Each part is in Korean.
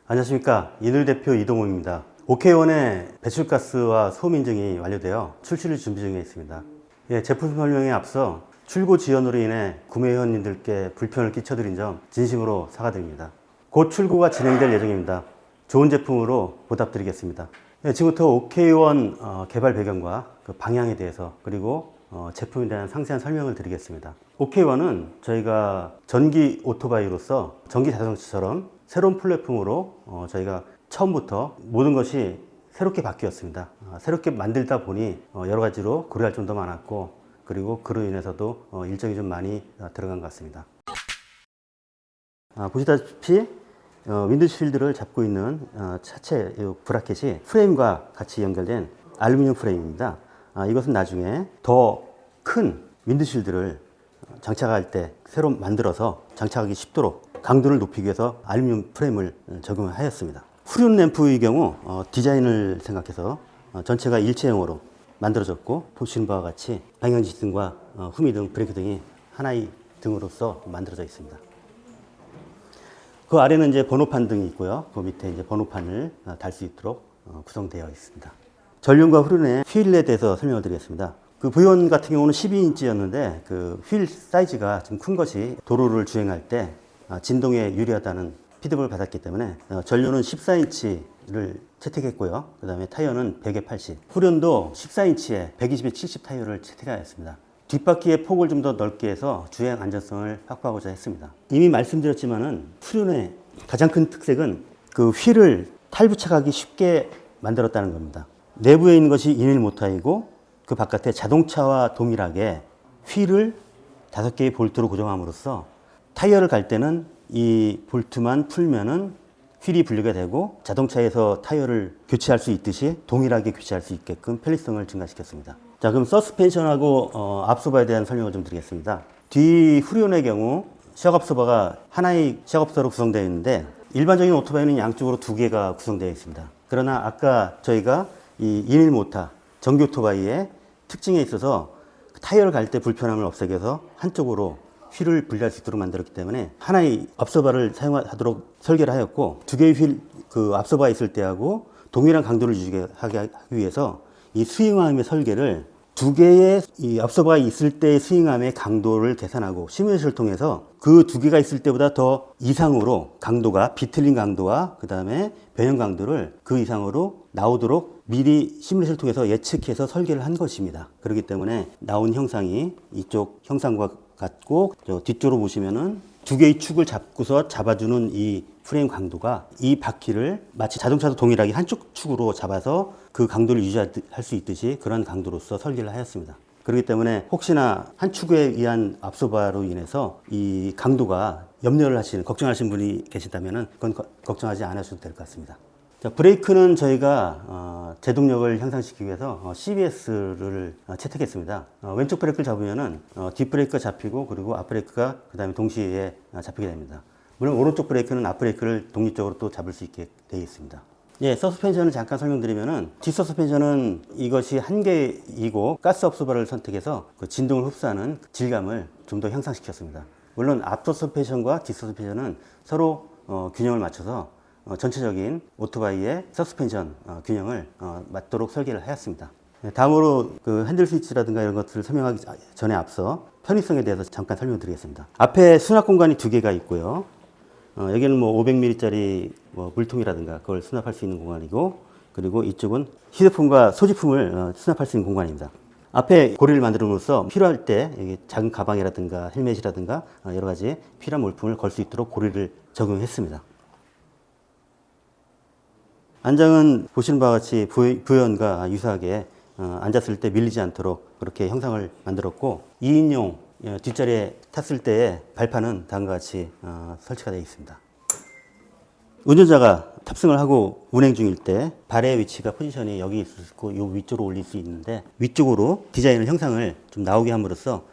안녕하십니까. 이늘 대표 이동호입니다. OK1의 배출가스와 소음 인증이 완료되어 출시를 준비 중에 있습니다. 제품 설명에 앞서 출고 지연으로 인해 구매회원님들께 불편을 끼쳐드린 점 진심으로 사과드립니다. 곧 출고가 진행될 예정입니다. 좋은 제품으로 보답드리겠습니다. 지금부터 OK1 개발 배경과 그 방향에 대해서 그리고 제품에 대한 상세한 설명을 드리겠습니다. OK1은 저희가 전기 오토바이로서 전기 자동차처럼 새로운 플랫폼으로 저희가 처음부터 모든 것이 새롭게 바뀌었습니다. 새롭게 만들다 보니 여러 가지로 고려할 점도 많았고, 그리고 그로 인해서도 일정이 좀 많이 들어간 것 같습니다. 보시다시피 윈드실드를 잡고 있는 차체 브라켓이 프레임과 같이 연결된 알루미늄 프레임입니다. 이것은 나중에 더 큰 윈드실드를 장착할 때 새로 만들어서 장착하기 쉽도록 강도를 높이기 위해서 알루미늄 프레임을 적용하였습니다. 후륜 램프의 경우 디자인을 생각해서 전체가 일체형으로 만들어졌고, 보시는 바와 같이 방향지 등과 후미등, 브레이크 등이 하나의 등으로서 만들어져 있습니다. 그 아래는 이제 번호판 등이 있고요. 그 밑에 이제 번호판을 달 수 있도록 구성되어 있습니다. 전륜과 후륜의 휠에 대해서 설명을 드리겠습니다. 그 V1 같은 경우는 12인치였는데 그 휠 사이즈가 좀 큰 것이 도로를 주행할 때 진동에 유리하다는 피드백을 받았기 때문에 전륜은 14인치를 채택했고요. 그 다음에 타이어는 100에 80. 후륜도 14인치에 120에 70 타이어를 채택하였습니다. 뒷바퀴의 폭을 좀 더 넓게 해서 주행 안전성을 확보하고자 했습니다. 이미 말씀드렸지만은 후륜의 가장 큰 특색은 그 휠을 탈부착하기 쉽게 만들었다는 겁니다. 내부에 있는 것이 1일 모터이고 그 바깥에 자동차와 동일하게 휠을 5개의 볼트로 고정함으로써 타이어를 갈 때는 이 볼트만 풀면은 휠이 분리가 되고 자동차에서 타이어를 교체할 수 있듯이 동일하게 교체할 수 있게끔 편리성을 증가시켰습니다. 자, 그럼 서스펜션하고 압소버에 대한 설명을 좀 드리겠습니다. 뒤 후륜의 경우 샥 압소버가 하나의 샥 압소버로 구성되어 있는데, 일반적인 오토바이는 양쪽으로 2개가 구성되어 있습니다. 그러나 아까 저희가 이 1일 모터 전기 오토바이의 특징에 있어서 타이어를 갈 때 불편함을 없애기 위해서 한쪽으로 휠을 분리할 수 있도록 만들었기 때문에 하나의 압소버를 사용하도록 설계를 하였고, 2개의 휠, 그 압소버가 있을 때하고 동일한 강도를 유지하게 하기 위해서 이 스윙암의 설계를 2개의 이 압소버가 있을 때의 스윙암의 강도를 계산하고 시뮬레이션을 통해서 그 2개가 있을 때보다 더 이상으로 강도가, 비틀린 강도와 그 다음에 변형 강도를 그 이상으로 나오도록 미리 시뮬레이션을 통해서 예측해서 설계를 한 것입니다. 그렇기 때문에 나온 형상이 이쪽 형상과 같고, 뒤쪽으로 보시면은 2개의 축을 잡고서 잡아주는 이 프레임 강도가 이 바퀴를 마치 자동차도 동일하게 한쪽 축으로 잡아서 그 강도를 유지할 수 있듯이 그런 강도로서 설계를 하였습니다. 그렇기 때문에 혹시나 한 축에 의한 압소버로 인해서 이 강도가 염려를 하시는, 걱정하시는 분이 계신다면은 그건 걱정하지 않으셔도 될 것 같습니다. 자, 브레이크는 저희가 제동력을 향상시키기 위해서 CBS를 채택했습니다. 왼쪽 브레이크를 잡으면은 뒷브레이크가 잡히고, 그리고 앞브레이크가 그 다음에 동시에 잡히게 됩니다. 물론 오른쪽 브레이크는 앞브레이크를 독립적으로 또 잡을 수 있게 되어 있습니다. 예, 서스펜션을 잠깐 설명드리면은, 뒷서스펜션은 이것이 한 개이고 가스 압소버를 선택해서 그 진동을 흡수하는 질감을 좀 더 향상시켰습니다. 물론 앞서스펜션과 뒷서스펜션은 서로 균형을 맞춰서 전체적인 오토바이의 서스펜션 균형을 맞도록 설계를 하였습니다. 다음으로 그 핸들 스위치라든가 이런 것들을 설명하기 전에 앞서 편의성에 대해서 잠깐 설명드리겠습니다. 앞에 수납 공간이 2개가 있고요. 여기는 뭐 500ml짜리 물통이라든가 그걸 수납할 수 있는 공간이고, 그리고 이쪽은 휴대폰과 소지품을 수납할 수 있는 공간입니다. 앞에 고리를 만들므로써 필요할 때 작은 가방이라든가 헬멧이라든가 여러 가지 필요한 물품을 걸 수 있도록 고리를 적용했습니다. 안장은 보시는 바와 같이 V1과 유사하게 앉았을 때 밀리지 않도록 그렇게 형상을 만들었고, 2인용 뒷자리에 탔을 때의 발판은 다음과 같이 설치가 되어 있습니다. 운전자가 탑승을 하고 운행 중일 때 발의 위치가 포지션이 여기 있고 요 위쪽으로 올릴 수 있는데, 위쪽으로 디자인을 형상을 좀 나오게 함으로써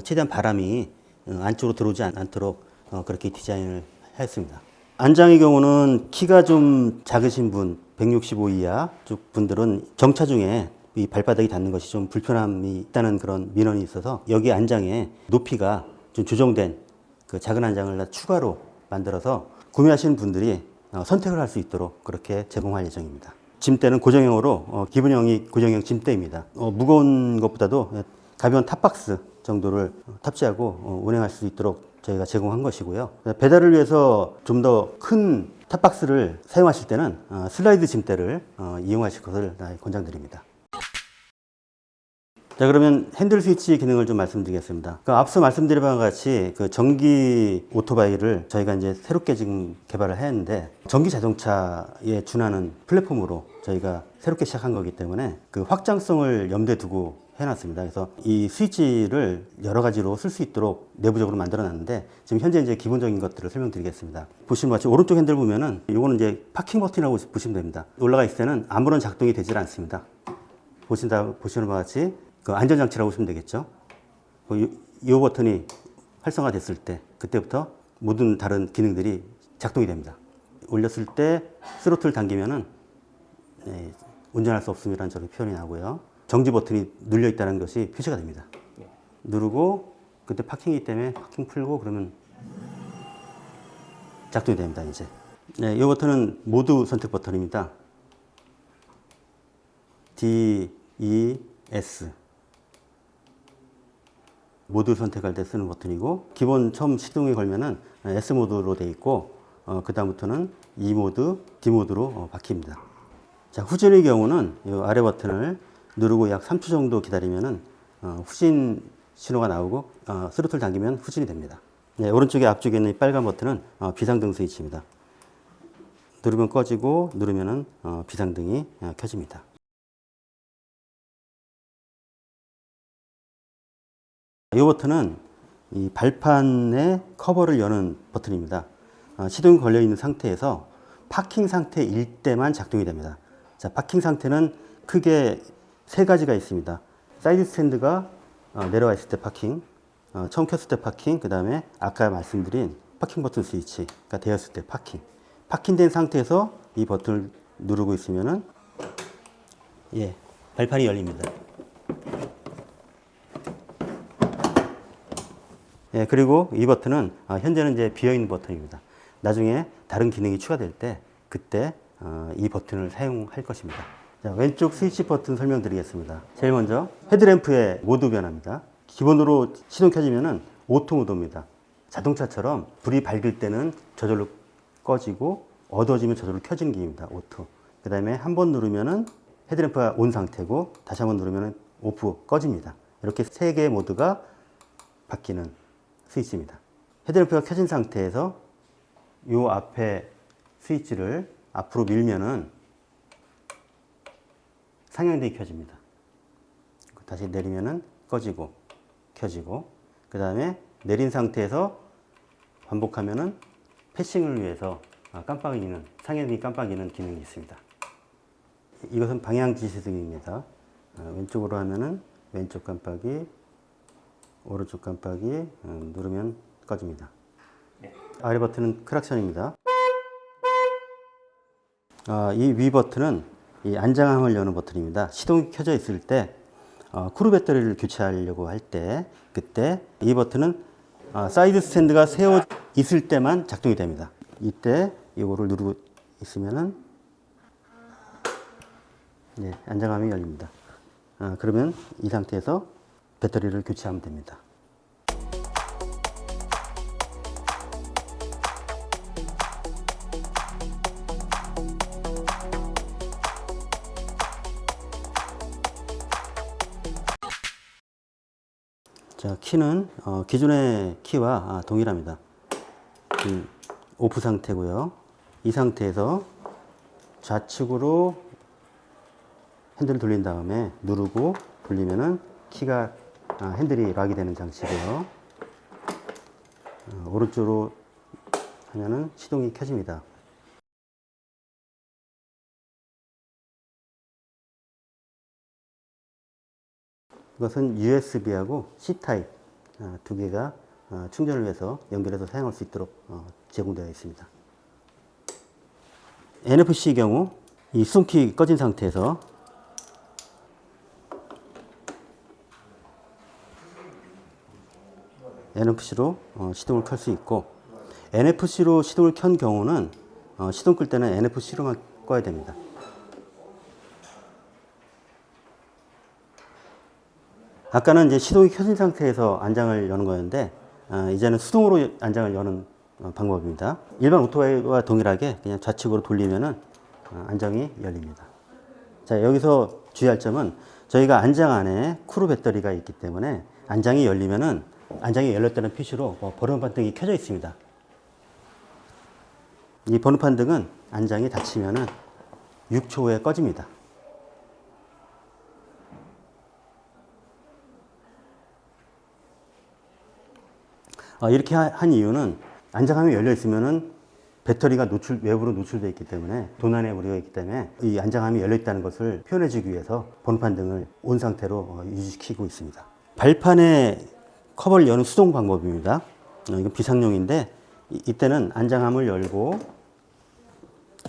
최대한 바람이 안쪽으로 들어오지 않도록 그렇게 디자인을 했습니다. 안장의 경우는 키가 좀 작으신 분, 165 이하 쪽 분들은 정차 중에 이 발바닥이 닿는 것이 좀 불편함이 있다는 그런 민원이 있어서 여기 안장의 높이가 좀 조정된 그 작은 안장을 추가로 만들어서 구매하시는 분들이 선택을 할 수 있도록 그렇게 제공할 예정입니다. 짐대는 고정형으로 기본형이 고정형 짐대입니다. 무거운 것보다도 가벼운 탑박스 정도를 탑재하고 운행할 수 있도록 저희가 제공한 것이고요. 배달을 위해서 좀 더 큰 탑박스를 사용하실 때는 슬라이드 짐대를 이용하실 것을 권장드립니다. 자, 그러면 핸들 스위치 기능을 좀 말씀드리겠습니다. 앞서 말씀드린 바와 같이 그 전기 오토바이를 저희가 이제 새롭게 지금 개발을 했는데 전기 자동차에 준하는 플랫폼으로 저희가 새롭게 시작한 거기 때문에 그 확장성을 염두에 두고 해놨습니다. 그래서 이 스위치를 여러 가지로 쓸 수 있도록 내부적으로 만들어 놨는데 지금 현재 이제 기본적인 것들을 설명드리겠습니다. 보시는 것 같이 오른쪽 핸들 보면은 요거는 이제 파킹 버튼이라고 보시면 됩니다. 올라가 있을 때는 아무런 작동이 되질 않습니다. 보시는 바와 같이 그 안전장치라고 보시면 되겠죠. 이 버튼이 활성화됐을 때 그때부터 모든 다른 기능들이 작동이 됩니다. 올렸을 때 스로틀 당기면은 운전할 수 없음이라는 저렇게 표현이 나오고요. 정지 버튼이 눌려 있다는 것이 표시가 됩니다. 누르고 그때 파킹이기 때문에 파킹 풀고 그러면 작동이 됩니다. 이제 이 버튼은 모드 선택 버튼입니다. D, E, S 모드 선택할 때 쓰는 버튼이고 기본 처음 시동에 걸면은 S 모드로 되어 있고 그 다음부터는 E 모드, D 모드로 바뀝니다. 자, 후진의 경우는 이 아래 버튼을 누르고 약 3초 정도 기다리면은 후진 신호가 나오고 스로틀 당기면 후진이 됩니다. 네, 오른쪽에 앞쪽에 있는 이 빨간 버튼은 비상등 스위치입니다. 누르면 꺼지고 누르면은 비상등이 켜집니다. 이 버튼은 이 발판의 커버를 여는 버튼입니다. 시동이 걸려 있는 상태에서 파킹 상태일 때만 작동이 됩니다. 자, 파킹 상태는 크게 세 가지가 있습니다. 사이드 스탠드가 내려와 있을 때 파킹, 처음 켰을 때 파킹, 그 다음에 아까 말씀드린 파킹 버튼 스위치가 되었을 때 파킹. 파킹된 상태에서 이 버튼을 누르고 있으면은 발판이 열립니다. 그리고 이 버튼은 현재는 이제 비어있는 버튼입니다. 나중에 다른 기능이 추가될 때 그때 이 버튼을 사용할 것입니다. 자, 왼쪽 스위치 버튼 설명드리겠습니다. 제일 먼저 헤드램프의 모드 변화입니다. 기본으로 시동 켜지면은 오토 모드입니다. 자동차처럼 불이 밝을 때는 저절로 꺼지고 어두워지면 저절로 켜지는 기능입니다. 오토. 그 다음에 한 번 누르면은 헤드램프가 온 상태고 다시 한 번 누르면은 오프 꺼집니다. 이렇게 세 개의 모드가 바뀌는 스위치입니다. 헤드램프가 켜진 상태에서 이 앞에 스위치를 앞으로 밀면은 상향등이 켜집니다. 다시 내리면은 꺼지고 켜지고 그 다음에 내린 상태에서 반복하면은 패싱을 위해서 깜빡이는 상향등이 깜빡이는 기능이 있습니다. 이것은 방향 지시등입니다. 왼쪽으로 하면은 왼쪽 깜빡이, 오른쪽 깜빡이 누르면 꺼집니다. 아래 버튼은 크락션입니다. 이 위 버튼은 이 안장함을 여는 버튼입니다. 시동이 켜져 있을 때 쿠르 배터리를 교체하려고 할 때 그때 이 버튼은 사이드 스탠드가 세워 있을 때만 작동이 됩니다. 이때 이거를 누르고 있으면은 안장함이 열립니다. 그러면 이 상태에서 배터리를 교체하면 됩니다. 자, 키는 기존의 키와 동일합니다. 오프 상태고요. 이 상태에서 좌측으로 핸들을 돌린 다음에 누르고 돌리면은 키가 핸들이 락이 되는 장치고요. 오른쪽으로 하면은 시동이 켜집니다. 이것은 USB하고 C타입 두 개가 충전을 위해서 연결해서 사용할 수 있도록 제공되어 있습니다. NFC의 경우 이 수동키 꺼진 상태에서 NFC로 시동을 켤 수 있고 NFC로 시동을 켠 경우는 시동 끌 때는 NFC로만 꺼야 됩니다. 아까는 이제 시동이 켜진 상태에서 안장을 여는 거였는데 이제는 수동으로 안장을 여는 방법입니다. 일반 오토바이와 동일하게 그냥 좌측으로 돌리면은 안장이 열립니다. 자, 여기서 주의할 점은 저희가 안장 안에 쿠르 배터리가 있기 때문에 안장이 열리면은 안장이 열렸다는 표시로 번호판 등이 켜져 있습니다. 이 번호판 등은 안장이 닫히면은 6초 후에 꺼집니다. 이렇게 한 이유는 안장함이 열려 있으면은 배터리가 외부로 노출되어 있기 때문에 도난의 우려가 있기 때문에 이 안장함이 열려 있다는 것을 표현해 주기 위해서 번호판 등을 온 상태로 유지시키고 있습니다. 발판의 커버를 여는 수동 방법입니다. 이건 비상용인데 이때는 안장함을 열고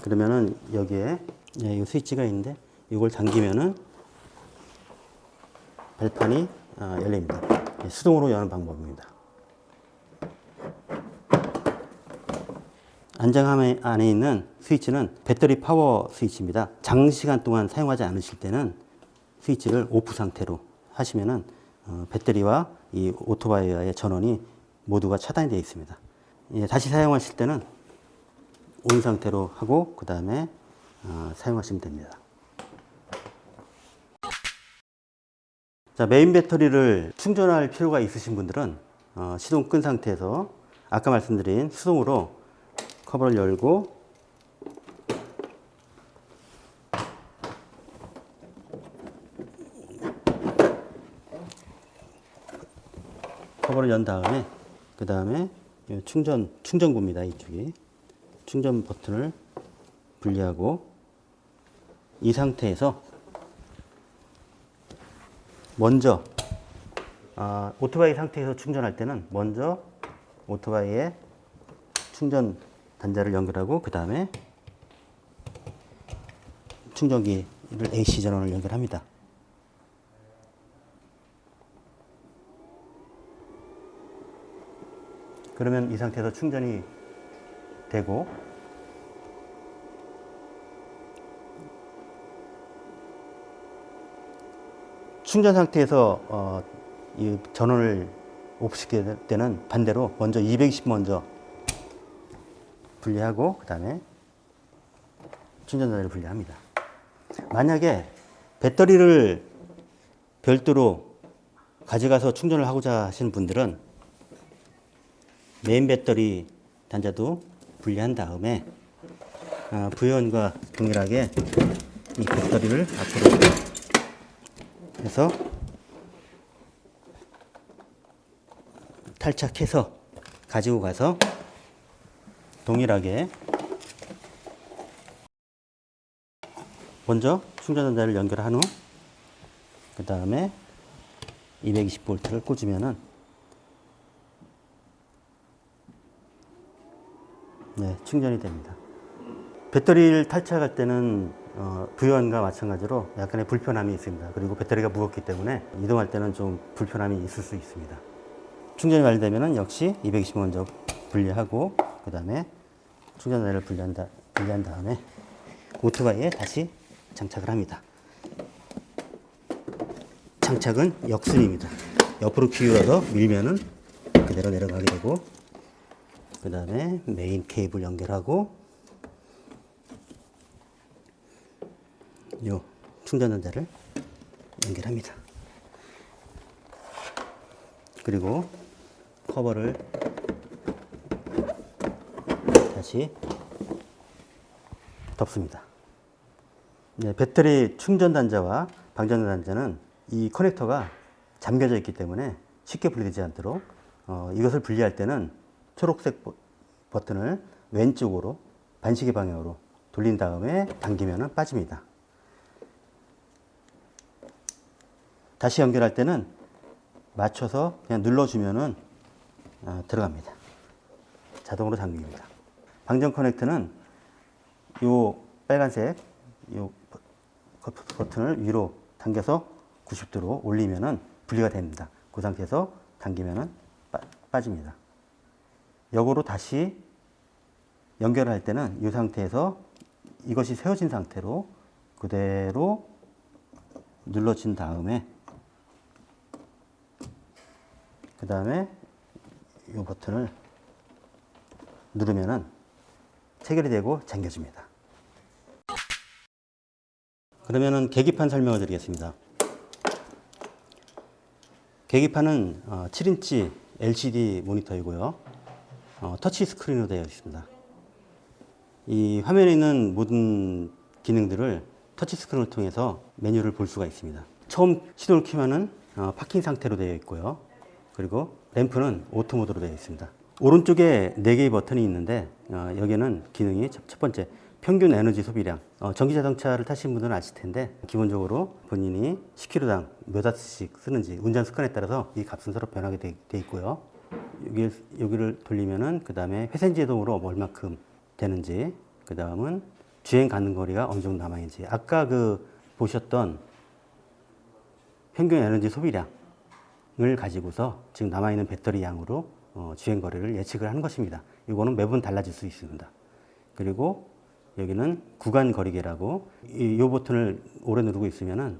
그러면은 여기에 이 스위치가 있는데 이걸 당기면은 발판이 열립니다. 수동으로 여는 방법입니다. 안장함 안에 있는 스위치는 배터리 파워 스위치입니다. 장시간 동안 사용하지 않으실 때는 스위치를 오프 상태로 하시면은 배터리와 이 오토바이와의 전원이 모두가 차단이 되어 있습니다. 다시 사용하실 때는 온 상태로 하고 그 다음에 사용하시면 됩니다. 자, 메인 배터리를 충전할 필요가 있으신 분들은 시동 끈 상태에서 아까 말씀드린 수동으로 커버를 열고 커버를 연 다음에 그 다음에 충전구입니다. 이쪽이 충전 버튼을 분리하고 이 상태에서 먼저 오토바이 상태에서 충전할 때는 먼저 오토바이에 충전 단자를 연결하고 그 다음에 충전기를 AC 전원을 연결합니다. 그러면 이 상태에서 충전이 되고 충전 상태에서 이 전원을 오프시킬 때는 반대로 먼저 220 먼저 분리하고 그 다음에 충전자를 분리합니다. 만약에 배터리를 별도로 가져가서 충전을 하고자 하시는 분들은 메인 배터리 단자도 분리한 다음에 부연과 동일하게 이 배터리를 앞으로 해서 탈착해서 가지고 가서 동일하게 먼저 충전단자를 연결한 후 그 다음에 220V를 꽂으면은 충전이 됩니다. 배터리를 탈착할 때는 부연과 마찬가지로 약간의 불편함이 있습니다. 그리고 배터리가 무겁기 때문에 이동할 때는 좀 불편함이 있을 수 있습니다. 충전이 완료되면 역시 220 먼저 분리하고 그 다음에 충전자를 분리한 다음에 오토바이에 다시 장착을 합니다. 장착은 역순입니다. 옆으로 기울여서 밀면은 그대로 내려가게 되고 그 다음에 메인 케이블 연결하고 요 충전단자를 연결합니다. 그리고 커버를 다시 덮습니다. 배터리 충전 단자와 방전 단자는 이 커넥터가 잠겨져 있기 때문에 쉽게 분리되지 않도록 이것을 분리할 때는 초록색 버튼을 왼쪽으로 반시계 방향으로 돌린 다음에 당기면 빠집니다. 다시 연결할 때는 맞춰서 그냥 눌러주면 들어갑니다. 자동으로 잠깁니다. 방전 커넥터는 이 빨간색 이 버튼을 위로 당겨서 90도로 올리면 분리가 됩니다. 그 상태에서 당기면 빠집니다. 역으로 다시 연결할 때는 이 상태에서 이것이 세워진 상태로 그대로 눌러준 다음에 그 다음에 이 버튼을 누르면은 체결이 되고 잠겨집니다. 그러면은 계기판 설명을 드리겠습니다. 계기판은 7인치 LCD 모니터이고요. 터치 스크린으로 되어 있습니다. 이 화면에 있는 모든 기능들을 터치 스크린을 통해서 메뉴를 볼 수가 있습니다. 처음 시동을 켜면은 파킹 상태로 되어 있고요. 그리고 램프는 오토 모드로 되어 있습니다. 오른쪽에 4개의 버튼이 있는데 여기는 기능이 첫 번째 평균 에너지 소비량. 전기 자동차를 타신 분들은 아실 텐데 기본적으로 본인이 10km당 몇 와트씩 쓰는지 운전 습관에 따라서 이 값은 서로 변하게 돼 있고요. 여기를 돌리면은 그 다음에 회생 제동으로 얼마큼 되는지, 그 다음은 주행 가는 거리가 어느 정도 남아있는지, 아까 보셨던 평균 에너지 소비량을 가지고서 지금 남아있는 배터리 양으로 주행 거리를 예측을 하는 것입니다. 이거는 매번 달라질 수 있습니다. 그리고 여기는 구간 거리계라고 이 버튼을 오래 누르고 있으면은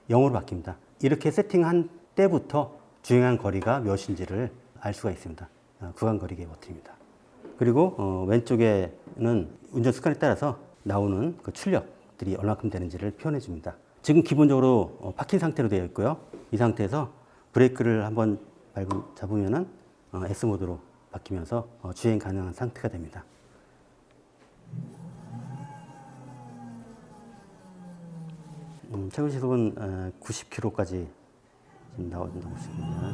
0으로 바뀝니다. 이렇게 세팅한 때부터 주행한 거리가 몇인지를 알 수가 있습니다. 구간 거리계 버튼입니다. 그리고 왼쪽에는 운전 습관에 따라서 나오는 그 출력들이 얼마큼 되는지를 표현해 줍니다. 지금 기본적으로 파킹 상태로 되어 있고요. 이 상태에서 브레이크를 한번 잡으면은 S 모드로 바뀌면서 주행 가능한 상태가 됩니다. 최고 시속은 90km까지 나오고 있습니다.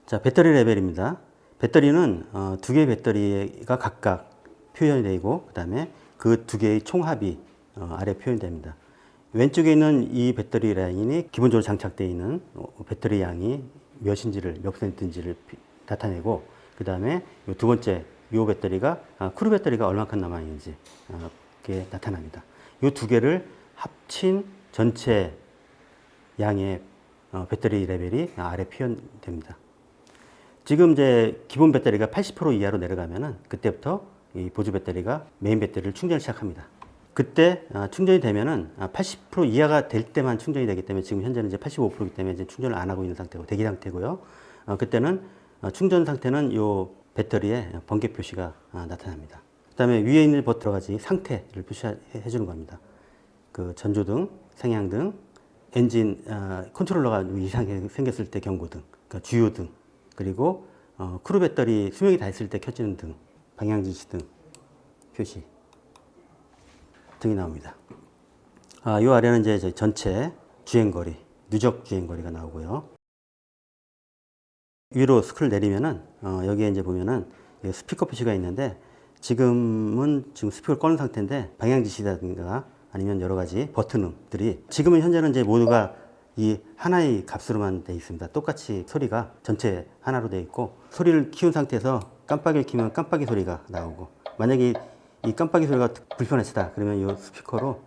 자, 배터리 레벨입니다. 배터리는 2개의 배터리가 각각 표현이 되고 그 다음에 그 2개의 총합이 아래 표현됩니다. 왼쪽에 있는 이 배터리 라인이 기본적으로 장착되어 있는 배터리 양이 몇인지를 몇 %인지를 나타내고, 그 다음에 두 번째 이 배터리가 크루 배터리가 얼마큼 남아 있는지 그게 나타납니다. 이 2개를 합친 전체 양의 배터리 레벨이 아래 표현됩니다. 지금 이제 기본 배터리가 80% 이하로 내려가면은 그때부터 이 보조 배터리가 메인 배터리를 충전을 시작합니다. 그때 충전이 되면은 80% 이하가 될 때만 충전이 되기 때문에 지금 현재는 이제 85%이기 때문에 이제 충전을 안 하고 있는 상태고 대기 상태고요. 그때는 충전 상태는 이 배터리에 번개 표시가 나타납니다. 그다음에 위에 있는 버튼 들어가지 상태를 표시해 주는 겁니다. 그 전조등, 생향등, 엔진 컨트롤러가 이상이 생겼을 때 경고등, 그러니까 주요등, 그리고 크루 배터리 수명이 다 있을 때 켜지는 등, 방향 지시등 표시 등이 나옵니다. 이 아래는 이제 저희 전체 주행거리, 누적 주행거리가 나오고요. 위로 스크롤 내리면은 여기에 이제 보면은 스피커 표시가 있는데 지금 스피커를 꺼는 상태인데 방향 지시라든가 아니면 여러 가지 버튼들이 지금은 현재는 이제 모두가 이 하나의 값으로만 되어 있습니다. 똑같이 소리가 전체 하나로 되어 있고, 소리를 키운 상태에서 깜빡이를 키면 깜빡이 소리가 나오고, 만약에 이 깜빡이 소리가 불편하시다 그러면 이 스피커로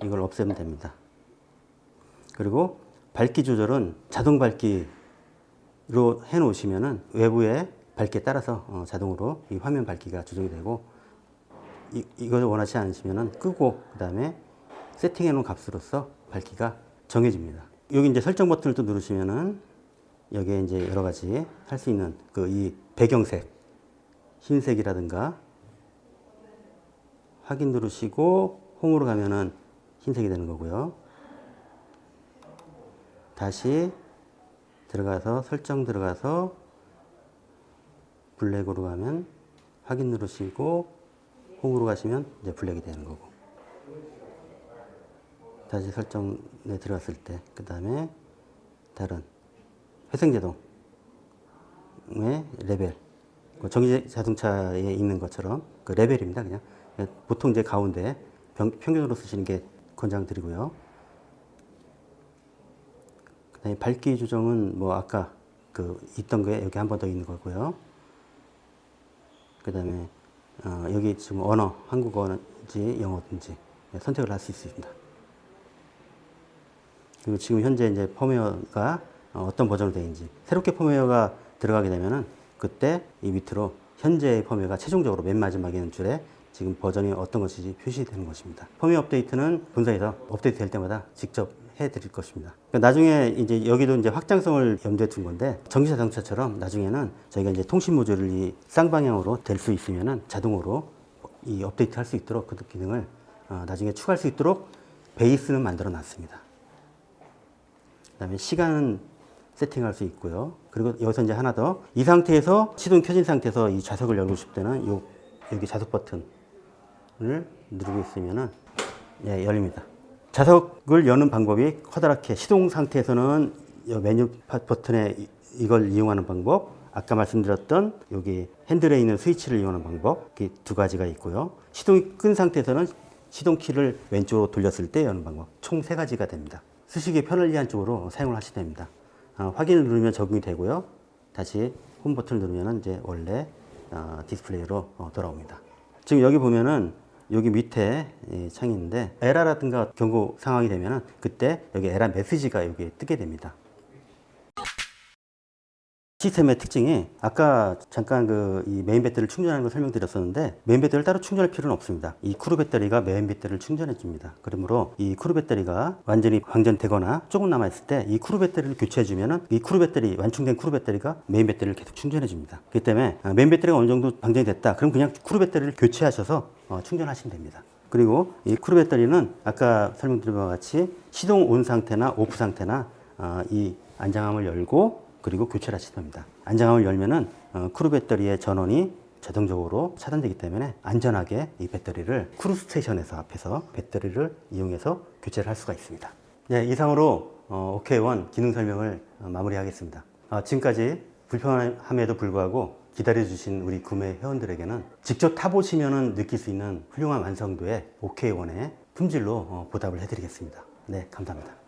이걸 없애면 됩니다. 그리고 밝기 조절은 자동 밝기로 해 놓으시면은 외부의 밝기에 따라서 자동으로 이 화면 밝기가 조정이 되고, 이걸 원하지 않으시면은 끄고 그 다음에 세팅해 놓은 값으로서 밝기가 정해집니다. 여기 이제 설정 버튼을 또 누르시면은 여기에 이제 여러 가지 할 수 있는 이 배경색, 흰색이라든가 확인 누르시고 홈으로 가면은 흰색이 되는 거고요. 다시 들어가서 설정 들어가서 블랙으로 가면 확인 누르시고 홈으로 가시면 이제 블랙이 되는 거고, 다시 설정에 들어갔을 때 그 다음에 다른 회생제동의 레벨, 전기 자동차에 있는 것처럼 그 레벨입니다. 그냥 보통 이제 가운데 평균으로 쓰시는 게 권장드리고요. 그다음에 밝기 조정은 뭐 아까 있던 거에 여기 한 번 더 있는 거고요. 그다음에 여기 지금 언어, 한국어인지 영어인지 선택을 할 수 있습니다. 그리고 지금 현재 이제 펌웨어가 어떤 버전으로 되어 있는지, 새롭게 펌웨어가 들어가게 되면은 그때 이 밑으로 현재의 펌웨어가 최종적으로 맨 마지막에 있는 줄에 지금 버전이 어떤 것인지 표시되는 것입니다. 펌웨어 업데이트는 본사에서 업데이트 될 때마다 직접 해 드릴 것입니다. 그러니까 나중에 이제 여기도 이제 확장성을 염두에 둔 건데, 전기 자동차처럼 나중에는 저희가 이제 통신 모듈이 쌍방향으로 될 수 있으면은 자동으로 이 업데이트 할 수 있도록 그 기능을 나중에 추가할 수 있도록 베이스는 만들어 놨습니다. 그다음에 시간은 세팅할 수 있고요. 그리고 여기서 이제 하나 더, 이 상태에서 시동 켜진 상태에서 이 좌석을 열고 싶을 때는 여기 좌석 버튼을 누르고 있으면은 예, 열립니다. 좌석을 여는 방법이 커다랗게, 시동 상태에서는 메뉴 버튼에 이걸 이용하는 방법, 아까 말씀드렸던 여기 핸들에 있는 스위치를 이용하는 방법, 이렇게 두 가지가 있고요. 시동이 끈 상태에서는 시동키를 왼쪽으로 돌렸을 때 여는 방법, 총 세 가지가 됩니다. 쓰시기에 편리한 쪽으로 사용을 하시면 됩니다. 확인을 누르면 적용이 되고요. 다시 홈 버튼을 누르면 이제 원래 디스플레이로 돌아옵니다. 지금 여기 보면은 여기 밑에 창이 있는데, 에러라든가 경고 상황이 되면은 그때 여기 에러 메시지가 여기에 뜨게 됩니다. 시스템의 특징이, 아까 잠깐 이 메인 배터리를 충전하는 걸 설명드렸었는데, 메인 배터리를 따로 충전할 필요는 없습니다. 이 쿠루 배터리가 메인 배터리를 충전해 줍니다. 그러므로 이 쿠루 배터리가 완전히 방전되거나 조금 남아있을 때 이 쿠루 배터리를 교체해 주면은 이 쿠루 배터리, 완충된 쿠루 배터리가 메인 배터리를 계속 충전해 줍니다. 그렇기 때문에 메인 배터리가 어느 정도 방전이 됐다, 그럼 그냥 쿠루 배터리를 교체하셔서 충전하시면 됩니다. 그리고 이 쿠루 배터리는 아까 설명드린 바와 같이 시동 온 상태나 오프 상태나 이 안장함을 열고 그리고 교체를 하시면 됩니다. 안장함을 열면은 쿠루 배터리의 전원이 자동적으로 차단되기 때문에 안전하게 이 배터리를 쿠루 스테이션에서 앞에서 배터리를 이용해서 교체를 할 수가 있습니다. 네, 이상으로 OK1 기능 설명을 마무리하겠습니다. 지금까지 불편함에도 불구하고 기다려주신 우리 구매 회원들에게는 직접 타보시면 느낄 수 있는 훌륭한 완성도의 OK1의 품질로 보답을 해드리겠습니다. 네, 감사합니다.